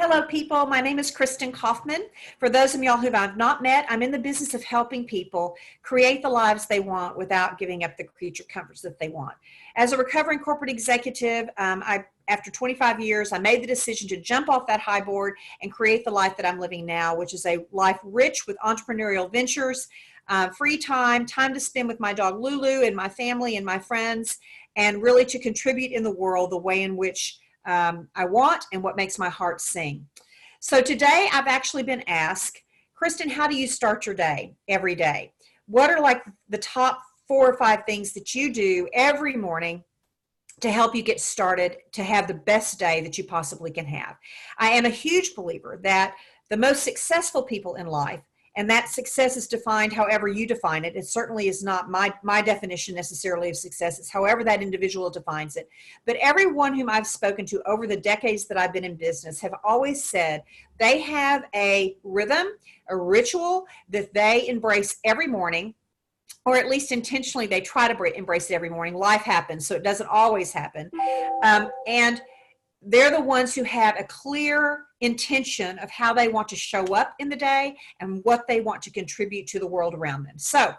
Hello, people. My name is Kristen Kaufman. For those of y'all who I've not met, I'm in the business of helping people create the lives they want without giving up the creature comforts that they want. As a recovering corporate executive, after 25 years, I made the decision to jump off that high board and create the life that I'm living now, which is a life rich with entrepreneurial ventures, free time to spend with my dog Lulu and my family and my friends, and really to contribute in the world the way in which I want and what makes my heart sing. So today I've actually been asked, Kristen, how do you start your day every day? What are like the top 4 or 5 things that you do every morning to help you get started to have the best day that you possibly can have? I am a huge believer that the most successful people in life, and that success is defined however you define it. It certainly is not my definition necessarily of success. It's however that individual defines it. But everyone whom I've spoken to over the decades that I've been in business have always said they have a rhythm, a ritual that they embrace every morning, or at least intentionally they try to embrace it every morning. Life happens, so it doesn't always happen. And they're the ones who have a clear intention of how they want to show up in the day and what they want to contribute to the world around them. So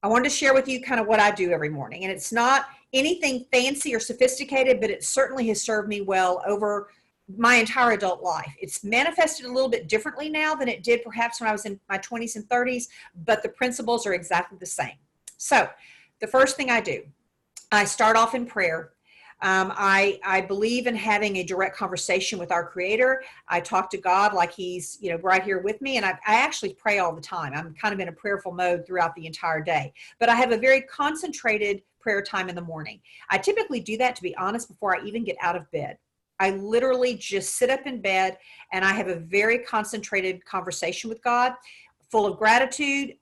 I wanted to share with you kind of what I do every morning. And it's not anything fancy or sophisticated, but it certainly has served me well over my entire adult life. It's manifested a little bit differently now than it did perhaps when I was in my 20s and 30s, but the principles are exactly the same. So the first thing I do, I start off in prayer. I believe in having a direct conversation with our Creator. I talk to God like He's, right here with me. And I actually pray all the time. I'm kind of in a prayerful mode throughout the entire day. But I have a very concentrated prayer time in the morning. I typically do that, to be honest, before I even get out of bed. I literally just sit up in bed and I have a very concentrated conversation with God, full of gratitude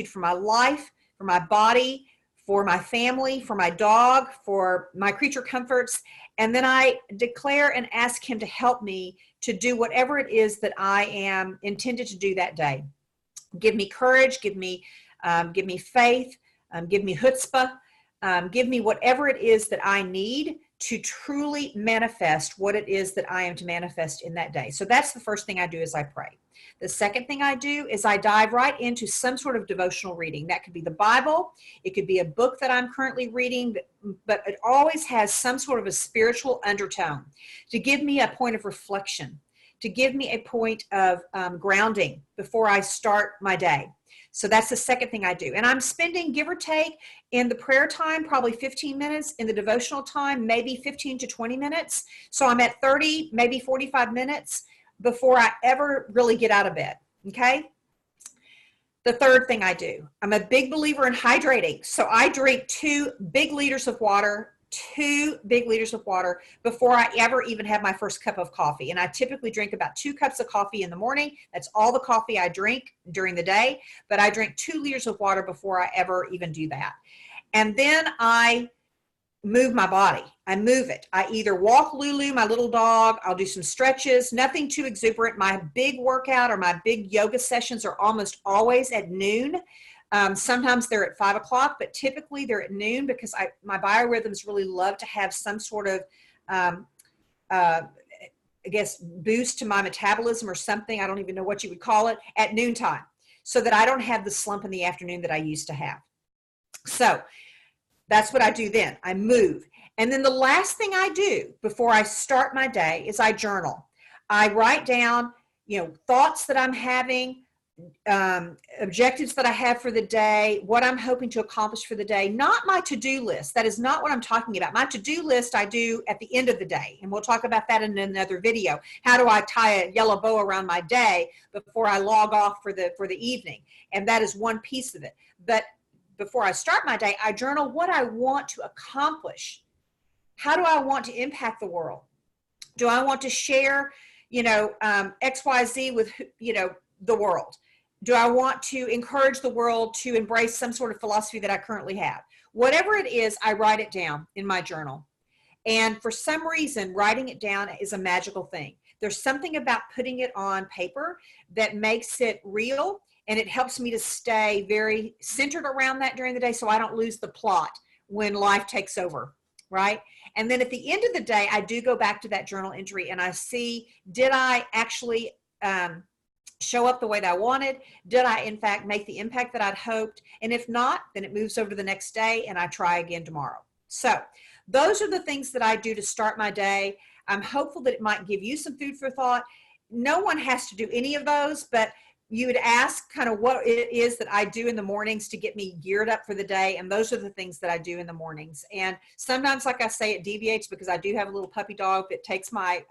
for my life, for my body, for my family, for my dog, for my creature comforts. And then I declare and ask Him to help me to do whatever it is that I am intended to do that day. Give me courage, give me faith, give me chutzpah, give me whatever it is that I need to truly manifest what it is that I am to manifest in that day. So that's the first thing I do, is I pray. The second thing I do is I dive right into some sort of devotional reading. That could be the Bible. It could be a book that I'm currently reading, but it always has some sort of a spiritual undertone to give me a point of reflection, to give me a point of grounding before I start my day. So that's the second thing I do. And I'm spending, give or take, in the prayer time, probably 15 minutes, in the devotional time, maybe 15 to 20 minutes. So I'm at 30, maybe 45 minutes before I ever really get out of bed, okay? The third thing I do, I'm a big believer in hydrating. So I drink 2 big liters of water before I ever even have my first cup of coffee. And I typically drink about 2 cups of coffee in the morning. That's all the coffee I drink during the day, but I drink 2 liters of water before I ever even do that. And then I move my body. I move it. I either walk Lulu, my little dog. I'll do some stretches, nothing too exuberant. My big workout or my big yoga sessions are almost always at noon. Sometimes they're at 5 o'clock, but typically they're at noon because my biorhythms really love to have some sort of, boost to my metabolism or something. I don't even know what you would call it at noontime, so that I don't have the slump in the afternoon that I used to have. So that's what I do then. I move. And then the last thing I do before I start my day is I journal. I write down, thoughts that I'm having, objectives that I have for the day, what I'm hoping to accomplish for the day, not my to-do list. That is not what I'm talking about. My to-do list I do at the end of the day, and we'll talk about that in another video. How do I tie a yellow bow around my day before I log off for the evening? And that is one piece of it. But before I start my day, I journal what I want to accomplish. How do I want to impact the world? Do I want to share, XYZ with, the world? Do I want to encourage the world to embrace some sort of philosophy that I currently have? Whatever it is, I write it down in my journal. And for some reason, writing it down is a magical thing. There's something about putting it on paper that makes it real, and it helps me to stay very centered around that during the day so I don't lose the plot when life takes over. right? And then at the end of the day, I do go back to that journal entry and I see, did I actually show up the way that I wanted? Did I, in fact, make the impact that I'd hoped? And if not, then it moves over to the next day and I try again tomorrow. So those are the things that I do to start my day. I'm hopeful that it might give you some food for thought. No one has to do any of those, but you would ask kind of what it is that I do in the mornings to get me geared up for the day. And those are the things that I do in the mornings. And sometimes, like I say, it deviates because I do have a little puppy dog that takes my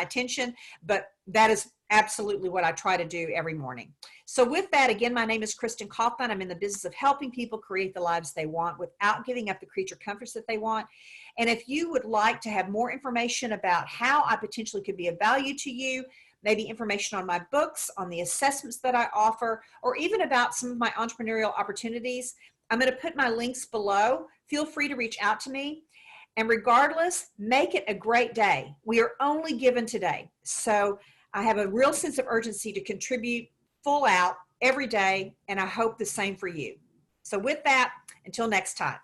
attention, but that is absolutely what I try to do every morning. So with that, again, my name is Kristen Kaufman. I'm in the business of helping people create the lives they want without giving up the creature comforts that they want. And if you would like to have more information about how I potentially could be of value to you, maybe information on my books, on the assessments that I offer, or even about some of my entrepreneurial opportunities, I'm going to put my links below. Feel free to reach out to me. And regardless, make it a great day. We are only given today. So I have a real sense of urgency to contribute full out every day, and I hope the same for you. So with that, until next time.